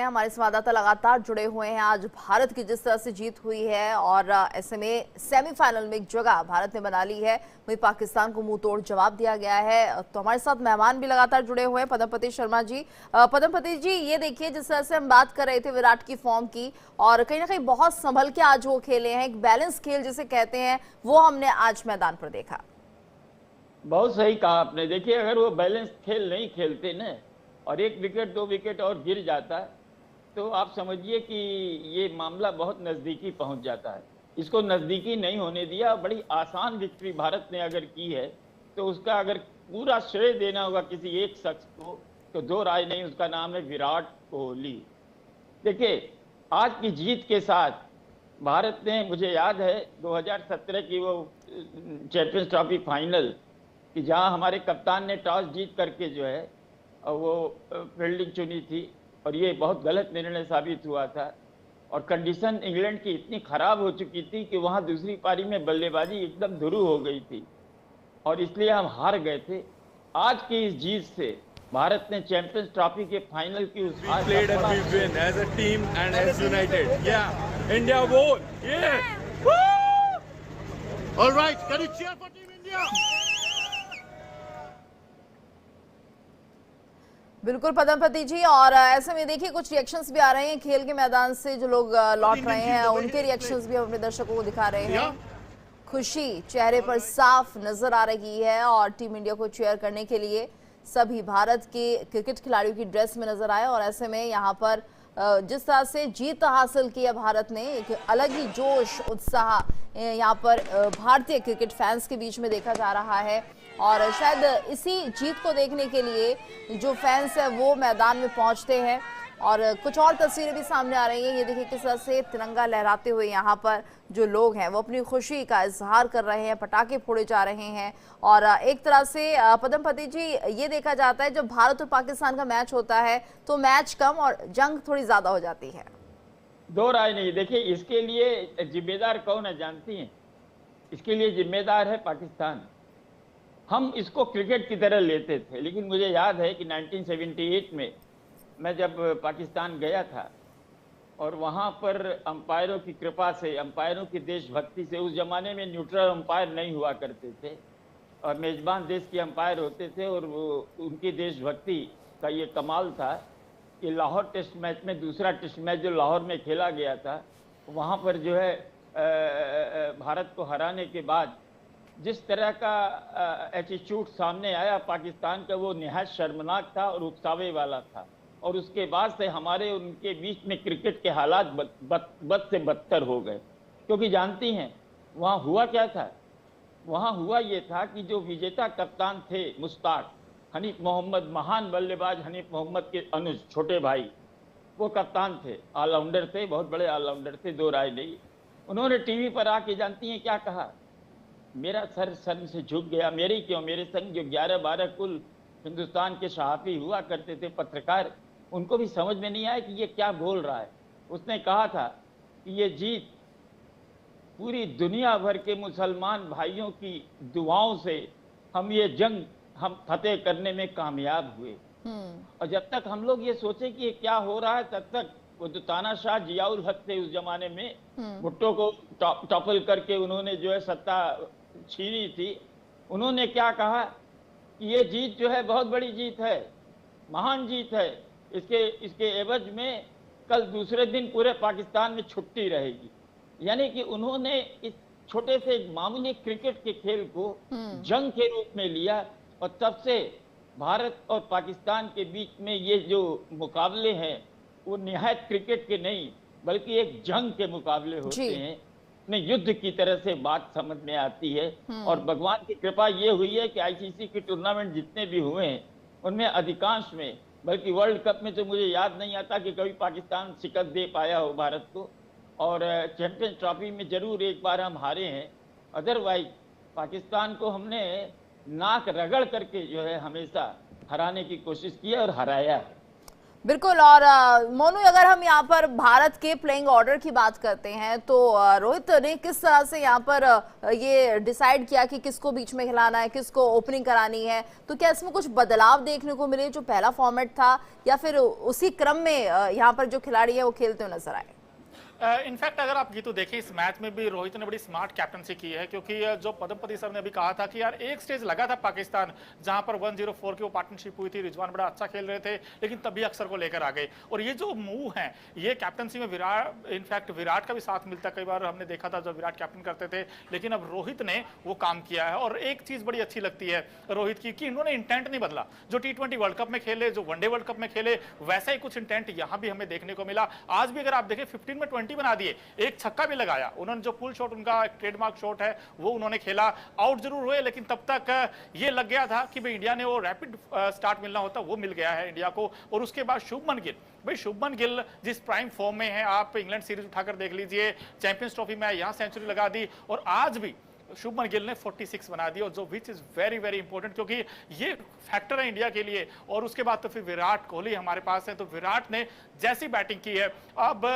हमारे संवाददाता लगातार जुड़े हुए हैं। आज भारत की जिस तरह से जीत हुई है और ऐसे में सेमीफाइनल में एक जगह भारत ने बना ली है, वहीं पाकिस्तान को मुंह तोड़ जवाब दिया गया है। तो हमारे साथ मेहमान भी लगातार जुड़े हुए हैं, पदमपति शर्मा जी। पदमपति जी, ये देखिए जिस तरह से हम बात कर रहे थे विराट की फॉर्म की, और कहीं ना कहीं बहुत संभल के आज वो खेले हैं, एक बैलेंस खेल जिसे कहते हैं, वो हमने आज मैदान पर देखा। बहुत सही कहा आपने। देखिए, अगर वो बैलेंस खेल नहीं खेलते न और एक विकेट दो विकेट और गिर जाता तो आप समझिए कि ये मामला बहुत नज़दीकी पहुंच जाता है। इसको नज़दीकी नहीं होने दिया। बड़ी आसान विक्ट्री भारत ने अगर की है तो उसका अगर पूरा श्रेय देना होगा किसी एक शख्स को तो दो राय नहीं, उसका नाम है विराट कोहली। देखिए, आज की जीत के साथ भारत ने, मुझे याद है 2017 की वो चैंपियंस ट्रॉफी फाइनल कि जहां हमारे कप्तान ने टॉस जीत करके जो है वो फील्डिंग चुनी थी और ये बहुत गलत निर्णय साबित हुआ था। और कंडीशन इंग्लैंड की इतनी खराब हो चुकी थी कि वहां दूसरी पारी में बल्लेबाजी एकदम धुरू हो गई थी और इसलिए हम हार गए थे। आज की इस जीत से भारत ने चैंपियंस ट्रॉफी के फाइनल की उस played and we win as a team and as united. Yeah, India won. Yeah. Woo! All right, can you cheer for Team India? बिल्कुल पदमपति जी, और ऐसे में देखिए कुछ रिएक्शंस भी आ रहे हैं खेल के मैदान से, जो लोग लौट रहे हैं उनके रिएक्शंस भी हम अपने दर्शकों को दिखा रहे हैं। खुशी चेहरे पर साफ नजर आ रही है और टीम इंडिया को चीयर करने के लिए सभी भारत के क्रिकेट खिलाड़ियों की ड्रेस में नजर आए। और ऐसे में यहाँ पर जिस तरह से जीत हासिल की है भारत ने, एक अलग ही जोश उत्साह यहाँ पर भारतीय क्रिकेट फैंस के बीच में देखा जा रहा है। और शायद इसी जीत को देखने के लिए जो फैंस है वो मैदान में पहुंचते हैं। और कुछ और तस्वीरें भी सामने आ रही हैं। ये देखिए किस तरह से तिरंगा लहराते हुए यहाँ पर जो लोग हैं वो अपनी खुशी का इजहार कर रहे हैं, पटाखे फोड़े जा रहे हैं। और एक तरह से पदमपति जी, ये देखा जाता है जब भारत और पाकिस्तान का मैच होता है तो मैच कम और जंग थोड़ी ज्यादा हो जाती है। दो राय नहीं। देखिए, इसके लिए जिम्मेदार कौन है जानती हैं? इसके लिए जिम्मेदार है पाकिस्तान। हम इसको क्रिकेट की तरह लेते थे, लेकिन मुझे याद है कि 1978 में मैं जब पाकिस्तान गया था और वहाँ पर अंपायरों की कृपा से, अंपायरों की देशभक्ति से, उस ज़माने में न्यूट्रल अंपायर नहीं हुआ करते थे और मेज़बान देश के अंपायर होते थे, और वो उनकी देशभक्ति का ये कमाल था कि लाहौर टेस्ट मैच में, दूसरा टेस्ट मैच जो लाहौर में खेला गया था, वहाँ पर जो है भारत को हराने के बाद जिस तरह का एटीट्यूड सामने आया पाकिस्तान का, वो निहायत शर्मनाक था और उकसावे वाला था। और उसके बाद से हमारे उनके बीच में क्रिकेट के हालात बद से बदतर हो गए। क्योंकि जानती हैं वहाँ हुआ क्या था? वहाँ हुआ ये था कि जो विजेता कप्तान थे मुश्ताक, हनीफ मोहम्मद, महान बल्लेबाज हनीफ मोहम्मद के अनुज, छोटे भाई, वो कप्तान थे, ऑलराउंडर थे, बहुत बड़े ऑलराउंडर थे, दो राय नहीं। उन्होंने टीवी पर आके जानती हैं क्या कहा? मेरा सर शर्म से झुक गया। मेरे क्यों, मेरे संग जो 11-12 कुल हिंदुस्तान के सहाफ़ी हुआ करते थे, पत्रकार, उनको भी समझ में नहीं आया कि ये क्या बोल रहा है। उसने कहा था कि ये जीत पूरी दुनिया भर के मुसलमान भाइयों की दुआओं से हम ये जंग हम फतेह करने में कामयाब हुए। और जब तक हम लोग ये सोचे कि ये क्या हो रहा है, तब तक वो जो तानाशाह जियाउल हक थे उस जमाने में, भुट्टो को टॉपल करके उन्होंने जो है सत्ता छीनी थी, उन्होंने क्या कहा कि ये जीत जो है बहुत बड़ी जीत है, महान जीत है, इसके एवज में कल दूसरे दिन पूरे पाकिस्तान में छुट्टी रहेगी। यानी कि उन्होंने इस छोटे से मामूली क्रिकेट के खेल को जंग के रूप में लिया और तब से भारत और पाकिस्तान के बीच में ये जो मुकाबले हैं वो निहायत क्रिकेट के नहीं बल्कि एक जंग के मुकाबले होते हैं। में युद्ध की तरह से बात समझ में आती है। और भगवान की कृपा ये हुई है कि आईसीसी के टूर्नामेंट जितने भी हुए हैं उनमें अधिकांश में, बल्कि वर्ल्ड कप में तो मुझे याद नहीं आता कि कभी पाकिस्तान शिकस्त दे पाया हो भारत को। और चैंपियंस ट्रॉफी में जरूर एक बार हम हारे हैं, अदरवाइज पाकिस्तान को हमने नाक रगड़ करके जो है हमेशा हराने की कोशिश की और हराया। बिल्कुल। और मोनू, अगर हम यहाँ पर भारत के प्लेइंग ऑर्डर की बात करते हैं तो रोहित ने किस तरह से यहाँ पर ये डिसाइड किया कि किसको बीच में खिलाना है, किसको ओपनिंग करानी है, तो क्या इसमें कुछ बदलाव देखने को मिले जो पहला फॉर्मेट था, या फिर उसी क्रम में यहाँ पर जो खिलाड़ी है वो खेलते हुए नजर आए? इनफैक्ट अगर आप गीतू देखें, इस मैच में भी रोहित ने बड़ी स्मार्ट कैप्टनसी की है, क्योंकि जो पदमपति सर ने अभी कहा था कि यार एक स्टेज लगा था पाकिस्तान जहां पर 104 की वो पार्टनरशिप हुई थी, रिजवान बड़ा अच्छा खेल रहे थे, लेकिन तभी अक्सर को लेकर आ गए। और ये जो मूव है, ये कैप्टनसी में इनफैक्ट विराट का भी साथ मिलता है, कई बार हमने देखा था जब विराट कैप्टन करते थे, लेकिन अब रोहित ने वो काम किया है। और एक चीज बड़ी अच्छी लगती है रोहित की कि इन्होंने इंटेंट नहीं बदला। जो T20 वर्ल्ड कप में खेले, जो वनडे वर्ल्ड कप में खेले, वैसा ही कुछ इंटेंट यहां भी हमें देखने को मिला। आज भी अगर आप देखें 15 में 20 बना दिए, एक छक्का भी लगाया उन्होंने। जो पुल शॉट उनका ट्रेडमार्क शॉट है वो उन्होंने खेला। आउट जरूर हुए, लेकिन तब तक ये लग गया था कि भाई इंडिया ने वो रैपिड स्टार्ट मिलना होता, वो मिल गया है इंडिया को। और उसके बाद शुभमन गिल, भाई शुभमन गिल जिस प्राइम फॉर्म में है, आप इंग्लैंड सीरीज उठाकर देख लीजिए, चैंपियंस ट्रॉफी में यहां सेंचुरी लगा दी, और आज भी शुभमन गिल ने 46 बना दी, और जो which is very very important, क्योंकि ये फैक्टर है इंडिया के लिए। और उसके बाद तो फिर विराट कोहली हमारे पास है, तो विराट ने जैसी बैटिंग की है, अब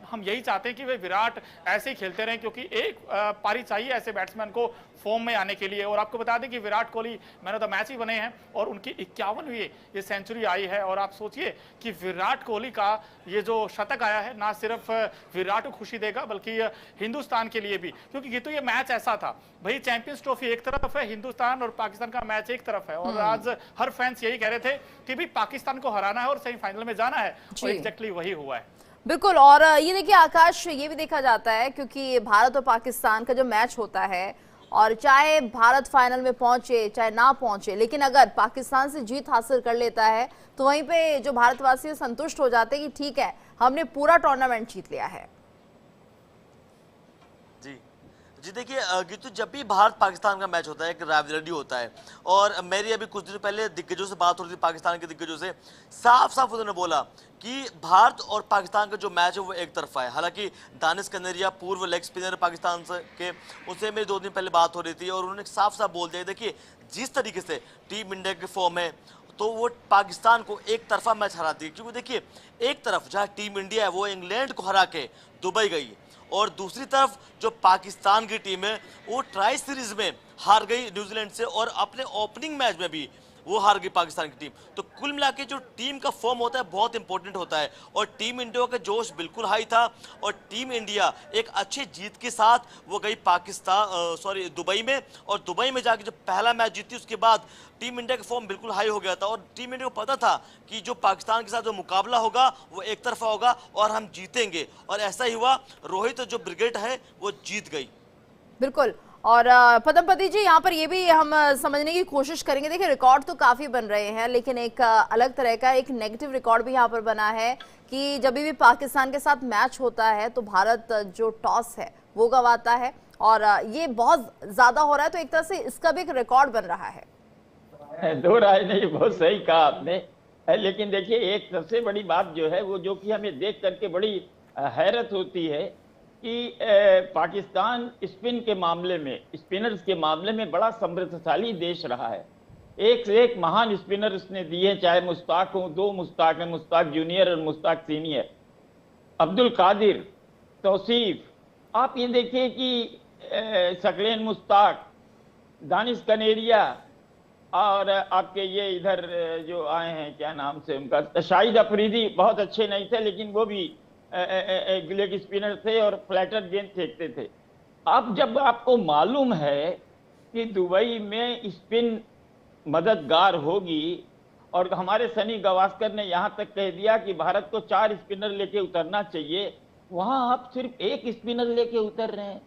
हम यही चाहते हैं कि वे विराट ऐसे ही खेलते रहें, क्योंकि एक पारी चाहिए ऐसे बैट्समैन को फॉर्म में आने के लिए। और आपको बता दें कि Virat Kohli man of the match ही बने हैं, और उनकी 51वीं ये सेंचुरी आई है। और आप सोचिए कि विराट कोहली का ये जो शतक आया है, ना सिर्फ विराट को खुशी देगा बल्कि हिंदुस्तान के लिए भी, क्योंकि ये तो ये मैच ऐसा था, भाई चैंपियंस ट्रॉफी एक तरफ है, हिंदुस्तान और पाकिस्तान का मैच एक तरफ है, और आज हर फैंस यही कह रहे थे कि भाई पाकिस्तान को हराना है और सेमीफाइनल में जाना है, और एग्जैक्टली वही हुआ है। बिल्कुल। और ये देखिए आकाश, ये भी देखा जाता है क्योंकि भारत और पाकिस्तान का जो मैच होता है, और चाहे भारत फाइनल में पहुंचे चाहे ना पहुंचे, लेकिन अगर पाकिस्तान से जीत हासिल कर लेता है तो वहीं पे जो भारतवासी संतुष्ट हो जाते हैं कि ठीक है, हमने पूरा टूर्नामेंट जीत लिया है। जी देखिए गीतू, जब भी भारत पाकिस्तान का मैच होता है एक राइवलरी होता है, और मेरी अभी कुछ दिनों पहले दिग्गजों से बात हो रही थी, पाकिस्तान के दिग्गजों से, साफ साफ उन्होंने बोला कि भारत और पाकिस्तान का जो मैच है वो एक तरफा है। हालांकि दानिश कनेरिया पूर्व लेग स्पिनर पाकिस्तान से के, उससे मेरी 2 दिन पहले बात हो रही थी, और उन्होंने साफ साफ बोल दिया, देखिए जिस तरीके से टीम इंडिया के फॉर्म है तो वो पाकिस्तान को एक तरफा मैच हराती है। क्योंकि देखिए एक तरफ जहाँ टीम इंडिया है वो इंग्लैंड को हरा के दुबई गई, और दूसरी तरफ जो पाकिस्तान की टीम है वो ट्राई सीरीज में हार गई न्यूजीलैंड से, और अपने ओपनिंग मैच में भी वो हार गई पाकिस्तान की टीम। तो कुल मिला के जो टीम का फॉर्म होता है बहुत इंपॉर्टेंट होता है, और टीम इंडिया का जोश बिल्कुल हाई था, और टीम इंडिया एक अच्छी जीत के साथ वो गई दुबई में, और दुबई में जाके जब पहला मैच जीती उसके बाद टीम इंडिया का फॉर्म बिल्कुल हाई हो गया था, और टीम इंडिया को पता था कि जो पाकिस्तान के साथ जो मुकाबला होगा वो एक तरफा होगा और हम जीतेंगे, और ऐसा ही हुआ। रोहित जो ब्रिगेड है वो जीत गई। बिल्कुल। और पदमपति जी, यहाँ पर ये भी हम समझने की कोशिश करेंगे, देखिए रिकॉर्ड तो काफी बन रहे हैं, लेकिन एक अलग तरह का एक नेगेटिव रिकॉर्ड भी यहाँ पर बना है कि जब भी पाकिस्तान के साथ मैच होता है तो भारत जो टॉस है वो गंवाता है, और ये बहुत ज्यादा हो रहा है, तो एक तरह से इसका भी एक रिकॉर्ड बन रहा है। दो राय नहीं, बहुत सही कहा आपने। लेकिन देखिए एक सबसे बड़ी बात जो है वो, जो कि हमें देख करके बड़ी हैरत होती है कि पाकिस्तान स्पिन के मामले में, स्पिनर्स के मामले में बड़ा समृद्धशाली देश रहा है। एक से एक महान स्पिनर उसने दिए, चाहे मुश्ताक हो, 2 मुश्ताक हैं, मुश्ताक जूनियर और मुश्ताक सीनियर, अब्दुल कादिर, तौसीफ। आप ये देखिए कि शकलेन मुश्ताक, दानिश कनेरिया, और आपके ये इधर जो आए हैं क्या नाम से उनका, शाहिद अफरीदी, बहुत अच्छे नहीं थे लेकिन वो भी लेग स्पिनर थे और फ्लैटर गेंद फेंकते थे। अब जब आपको मालूम है कि दुबई में स्पिन मददगार होगी, और हमारे सनी गावस्कर ने यहाँ तक कह दिया कि भारत को 4 स्पिनर लेके उतरना चाहिए, वहां आप सिर्फ 1 स्पिनर लेके उतर रहे हैं।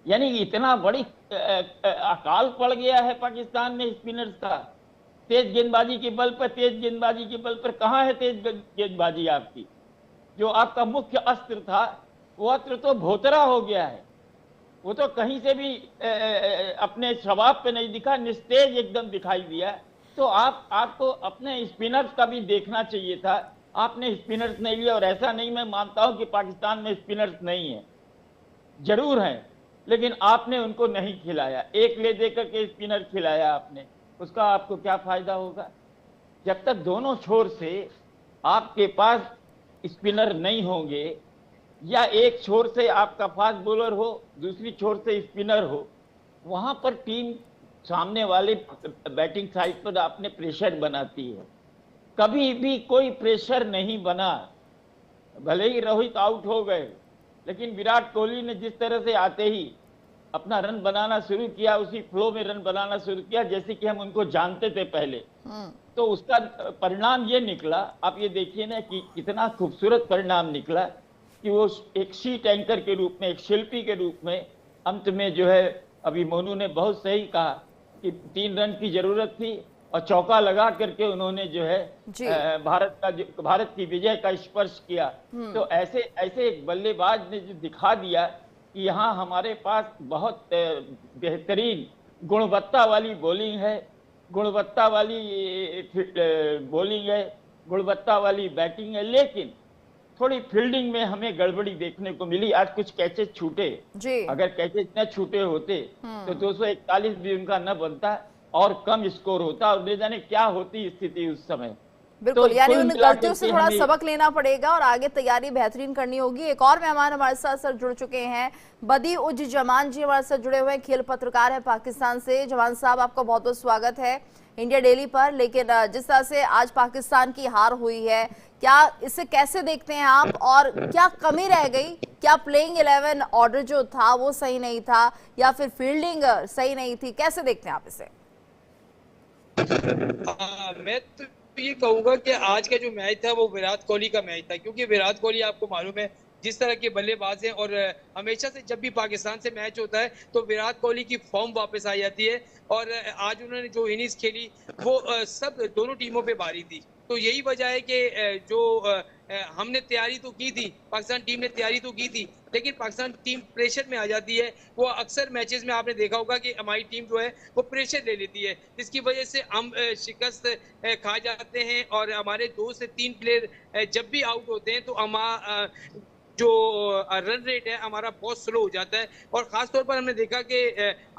यानी इतना बड़ी अकाल पड़ गया है पाकिस्तान में स्पिनर्स का। तेज गेंदबाजी के बल पर कहाँ है तेज गेंदबाजी आपकी? जो आपका मुख्य अस्त्र था वो अस्त्र तो भोतरा हो गया है, वो तो कहीं से भी अपने शबाब पे नहीं दिखा, निस्तेज एकदम दिखाई दिया। तो आपको अपने स्पिनर्स का भी देखना चाहिए था, आपने स्पिनर्स नहीं लिया। और ऐसा नहीं, मैं मानता हूं कि पाकिस्तान में स्पिनर्स नहीं है, जरूर हैं, लेकिन आपने उनको नहीं खिलाया। एक ले देकर के स्पिनर खिलाया आपने, उसका आपको क्या फायदा होगा? जब तक दोनों छोर से आपके पास स्पिनर नहीं होंगे, या एक छोर से आपका फास्ट बॉलर हो, दूसरी छोर से स्पिनर हो, वहां पर टीम सामने वाले बैटिंग साइड पर आपने प्रेशर बनाती है। कभी भी कोई प्रेशर नहीं बना। भले ही रोहित आउट हो गए, लेकिन विराट कोहली ने जिस तरह से आते ही अपना रन बनाना शुरू किया, उसी फ्लो में रन बनाना शुरू किया जैसे कि हम उनको जानते थे पहले, तो उसका परिणाम ये निकला। आप ये देखिए ना कि कितना खूबसूरत परिणाम निकला कि वो एक शीट एंकर के रूप में, एक शिल्पी के रूप में अंत में जो है, अभी मोनू ने बहुत सही कहा कि 3 रन की जरूरत थी और चौका लगा करके उन्होंने जो है भारत की विजय का स्पर्श किया। तो ऐसे एक बल्लेबाज ने जो दिखा दिया कि यहाँ हमारे पास बहुत बेहतरीन गुणवत्ता वाली बॉलिंग है, गुणवत्ता वाली बॉलिंग है, गुणवत्ता वाली बैटिंग है, लेकिन थोड़ी फील्डिंग में हमें गड़बड़ी देखने को मिली। आज कुछ कैचेज छूटे, अगर कैचेज न छूटे होते तो 241 भी उनका न बनता और कम स्कोर होता और न जाने क्या होती स्थिति उस समय। बिल्कुल, तो यानी उन गलतियों से थोड़ा सबक लेना पड़ेगा और आगे तैयारी बेहतरीन करनी होगी। एक और मेहमान हमारे साथ सर जुड़ चुके हैं, बदी उज जमान जी हमारे साथ जुड़े हुए हैं, खेल पत्रकार है पाकिस्तान से। जमान साहब, आपका बहुत बहुत स्वागत है इंडिया डेली पर। लेकिन जिस तरह से आज पाकिस्तान की हार हुई है, क्या इसे कैसे देखते हैं आप, और क्या कमी रह गई? क्या प्लेइंग 11 ऑर्डर जो था वो सही नहीं था, या फिर फील्डिंग सही नहीं थी? कैसे देखते हैं आप इसे? मैं तो ये कहूंगा कि आज का जो मैच था वो विराट कोहली का मैच था, क्योंकि विराट कोहली आपको मालूम है जिस तरह के बल्लेबाज हैं, और हमेशा से जब भी पाकिस्तान से मैच होता है तो विराट कोहली की फॉर्म वापस आ जाती है। और आज उन्होंने जो इनिंग्स खेली वो सब दोनों टीमों पे भारी थी। तो यही वजह है कि जो हमने तैयारी तो की थी, पाकिस्तान टीम ने तैयारी तो की थी, लेकिन पाकिस्तान टीम प्रेशर में आ जाती है। वो अक्सर मैचेस में आपने देखा होगा कि हमारी टीम जो है वो प्रेशर ले लेती है, जिसकी वजह से हम शिकस्त खा जाते हैं। और हमारे 2 से 3 प्लेयर जब भी आउट होते हैं तो जो रन रेट है हमारा बहुत स्लो हो जाता है। और खास तौर पर हमने देखा कि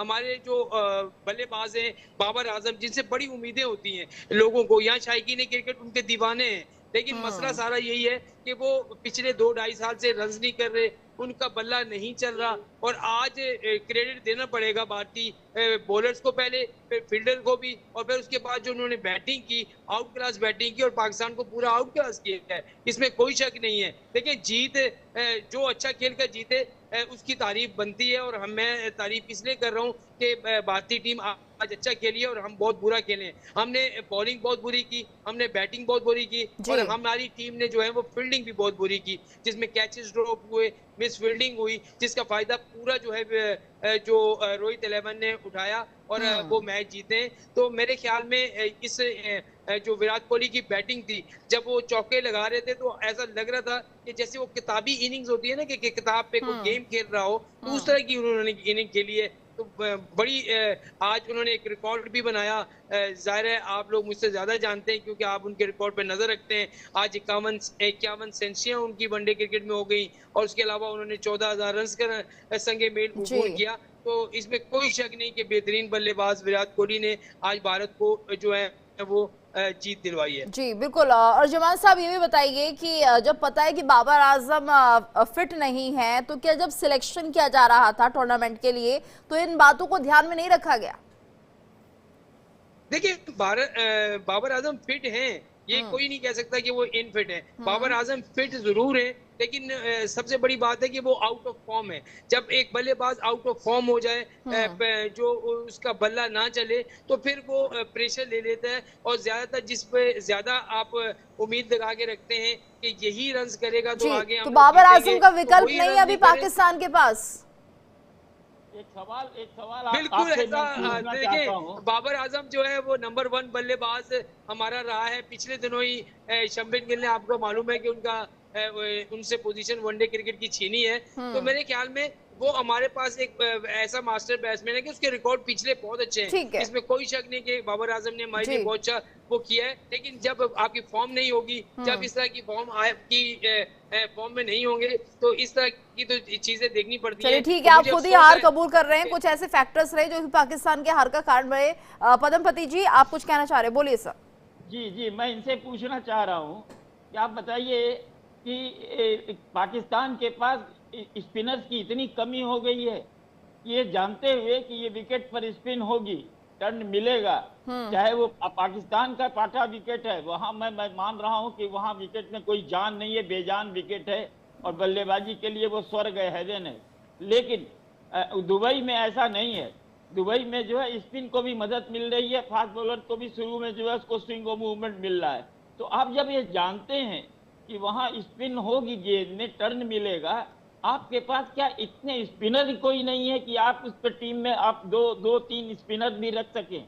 हमारे जो बल्लेबाज हैं बाबर आजम, जिनसे बड़ी उम्मीदें होती हैं लोगों को, यहाँ शायकीन क्रिकेट उनके दीवाने हैं, लेकिन मसला सारा यही है कि वो पिछले 2-2.5 साल से रन नहीं कर रहे, उनका बल्ला नहीं चल रहा। और आज क्रेडिट देना पड़ेगा भारतीय बॉलर्स को पहले, फिर फील्डर को भी, और फिर उसके बाद जो उन्होंने बैटिंग की, आउट क्लास बैटिंग की और पाकिस्तान को पूरा आउट क्लास किया है, इसमें कोई शक नहीं है। लेकिन जीत जो अच्छा खेल कर जीते उसकी तारीफ बनती है, और मैं तारीफ इसलिए कर रहा हूँ कि भारतीय टीम आज अच्छा खेली है और हम बहुत बुरा खेले। हमने बॉलिंग बहुत बुरी की, हमने बैटिंग बहुत बुरी की, और हमारी टीम ने जो है वो फील्डिंग भी बहुत बुरी की, जिसमें कैचेस ड्रॉप हुए, मिस फील्डिंग हुई, जिसका फायदा पूरा जो है जो रोहित 11 ने उठाया और वो मैच जीते। तो मेरे ख्याल में इस जो विराट कोहली की बैटिंग थी, जब वो चौके लगा रहे थे तो ऐसा लग रहा था कि जैसे वो किताबी इनिंग्स होती है ना, कि किताब पे कोई गेम खेल रहा हो, तो उस तरह की उन्होंने इनिंग खेली है। तो बड़ी आज उन्होंने एक रिकॉर्ड भी बनाया। जाहिर है आप लोग मुझसे ज्यादा जानते हैं क्योंकि आप उनके रिकॉर्ड पे नजर रखते हैं। आज 51 सेंचुरियां उनकी वनडे क्रिकेट में हो गई, और उसके अलावा उन्होंने 14,000 रन का संगे मेल अबूर किया। तो इसमें कोई शक नहीं कि बेहतरीन बल्लेबाज विराट कोहली ने आज भारत को जो है वो जीत दिलवाई है। जी बिल्कुल। और जमान साहब ये भी बताइए कि जब पता है कि बाबर आजम फिट नहीं है, तो क्या जब सिलेक्शन किया जा रहा था टूर्नामेंट के लिए तो इन बातों को ध्यान में नहीं रखा गया? देखिए, बाबर आजम फिट हैं, ये कोई नहीं कह सकता कि वो इनफिट है। बाबर आजम फिट जरूर है, लेकिन सबसे बड़ी बात है कि वो आउट ऑफ फॉर्म है। जब एक बल्लेबाज आउट ऑफ फॉर्म हो जाए, जो उसका बल्ला ना चले, तो फिर वो प्रेशर ले लेता है, और ज्यादातर जिस पे ज्यादा आप उम्मीद लगा के रखते हैं कि यही रन करेगा तो आगे तो बाबर आजम का विकल्प नहीं अभी पाकिस्तान के पास। एक सवाल बिल्कुल ऐसा देखिए, बाबर आजम जो है वो नंबर 1 बल्लेबाज हमारा रहा है। पिछले दिनों ही शम्बिन गिल ने, आपको मालूम है कि उनसे पोजीशन वनडे क्रिकेट की छीनी है। तो मेरे ख्याल में वो हमारे पास एक ऐसा मास्टर बैट्समैन है कि उसके रिकॉर्ड पिछले बहुत अच्छे हैं, इसमें कोई शक नहीं कि बाबर आजम ने हमारे लिए बहुत अच्छा वो किया है। लेकिन जब आपकी फॉर्म नहीं होगी, जब इस तरह की फॉर्म में नहीं होंगे, तो इस तरह की तो चीजें देखनी पड़ती है। ठीक है, आप खुद ही हार कबूल कर रहे हैं। कुछ ऐसे फैक्टर्स रहे जो पाकिस्तान के हार का कारण रहे। पदमपति जी, आप कुछ कहना चाह रहे हैं, बोलिए सर। जी, मैं इनसे पूछना चाह रहा हूँ कि आप बताइए कि पाकिस्तान के पास स्पिनर्स की इतनी कमी हो गई है, ये जानते हुए कि ये विकेट पर स्पिन होगी, टर्न मिलेगा, चाहे वो पाकिस्तान का पाटा विकेट है, वहां मैं मान रहा हूं कि वहां विकेट में कोई जान नहीं है, बेजान विकेट है और बल्लेबाजी के लिए वो स्वर्ग है, हेवन है। लेकिन दुबई में ऐसा नहीं है। दुबई में जो है स्पिन को भी मदद मिल रही है, फास्ट बॉलर को भी शुरू में जो है उसको स्विंग और मूवमेंट मिल रहा है। तो आप जब ये जानते हैं कि वहां स्पिन होगी, गेंद में टर्न मिलेगा, आपके पास क्या इतने स्पिनर कोई नहीं है कि आप उस पर टीम में आप दो तीन स्पिनर भी रख सकें?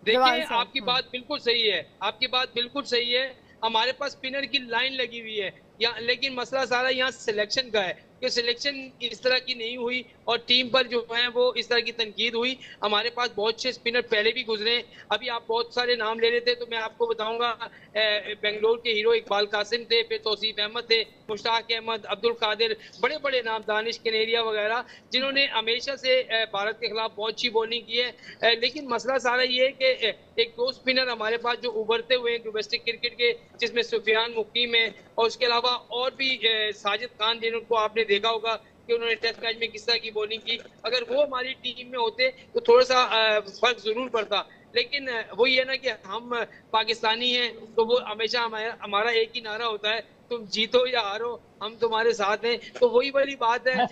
देखिए, आपकी बात बिल्कुल सही है, आपकी बात बिल्कुल सही है। हमारे पास स्पिनर की लाइन लगी हुई है यहाँ, लेकिन मसला सारा यहाँ सिलेक्शन का है कि सिलेक्शन इस तरह की नहीं हुई और टीम पर जो है वो इस तरह की तनकीद हुई। हमारे पास बहुत से स्पिनर पहले भी गुजरे, अभी आप बहुत सारे नाम ले रहे थे तो मैं आपको बताऊंगा, बेंगलोर के हीरो इकबाल कासिम थे, फिर तौसीफ अहमद थे, मुश्ताक अहमद, अब्दुल कादिर, बड़े बड़े नाम, दानिश कनेरिया वगैरह, जिन्होंने हमेशा से भारत के खिलाफ बहुत अच्छी बॉलिंग की है। लेकिन मसला सारा ये है कि एक दो स्पिनर हमारे पास जो उभरते हुए हैं डोमेस्टिक क्रिकेट के, जिसमें सुफियान मुकीम है और उसके अलावा और भी साजिद खान, जिनको आपने देखा होगा कि उन्होंने टेस्ट मैच में किस तरह की बॉलिंग की। अगर वो हमारी टीम में होते तो थोड़ा सा फर्क जरूर पड़ता, लेकिन वो ये ना कि हम पाकिस्तानी हैं तो वो हमेशा हमारा एक ही नारा होता है, तुम जीतो या हारो हम तुम्हारे साथ हैं। तो वही वाली बात है।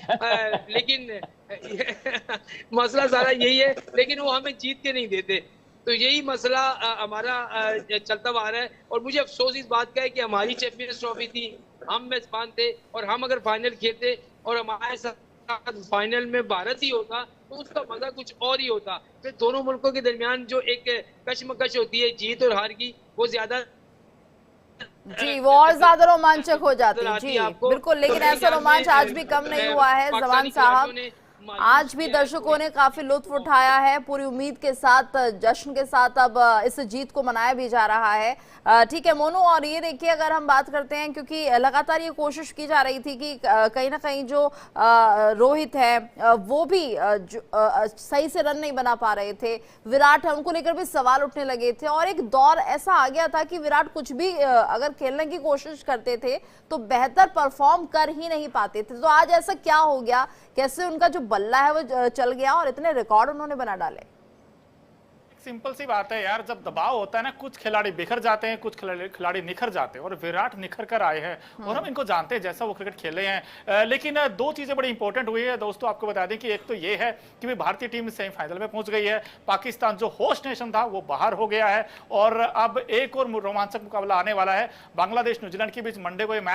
लेकिन मसला सारा यही है, लेकिन वो हमें जीत के नहीं देते। तो यही मसला हमारा चलता आ रहा है और मुझे अफसोस इस बात का है कि हमारी चैंपियंस ट्रॉफी थी, हम मेजबान थे और हम अगर फाइनल खेलते और हमारे साथ फाइनल में भारत ही होता तो उसका मजा कुछ और ही होता। फिर दोनों मुल्कों के दरमियान जो एक कशमकश होती है जीत और हार की, वो ज्यादा जी वो और ज्यादा रोमांचक हो जाती है। जी बिल्कुल, लेकिन ऐसा रोमांच आज भी कम नहीं हुआ है जवान साहब। आज भी दर्शकों ने काफी लुत्फ उठाया है, पूरी उम्मीद के साथ, जश्न के साथ अब इस जीत को मनाया भी जा रहा है। ठीक है मोनू, और ये देखिए अगर हम बात करते हैं, क्योंकि लगातार ये कोशिश की जा रही थी कि कहीं ना कहीं जो रोहित है वो भी सही से रन नहीं बना पा रहे थे, विराट है उनको लेकर भी सवाल उठने लगे थे और एक दौर ऐसा आ गया था कि विराट कुछ भी अगर खेलने की कोशिश करते थे तो बेहतर परफॉर्म कर ही नहीं पाते थे। तो आज ऐसा क्या हो गया, कैसे उनका जो बल्ला है वो चल गया और इतने रिकॉर्ड उन्होंने बना डाले? सिंपल सी बात है यार, जब दबाव होता है ना, कुछ खिलाड़ी बिखर जाते हैं, कुछ खिलाड़ी निखर जाते हैं और विराट निखर कर आए हैं और हम इनको जानते हैं जैसा वो क्रिकेट खेले हैं। लेकिन दो चीजें बड़ी इंपॉर्टेंट हुई है दोस्तों, आपको बता दें कि एक तो ये है कि भारतीय टीम सेमीफाइनल में पहुंच गई है, पाकिस्तान जो होस्ट नेशन था वो बाहर हो गया है और अब एक और रोमांचक मुकाबला आने वाला है। बांग्लादेश न्यूजीलैंड के बीच मंडे को ये मैच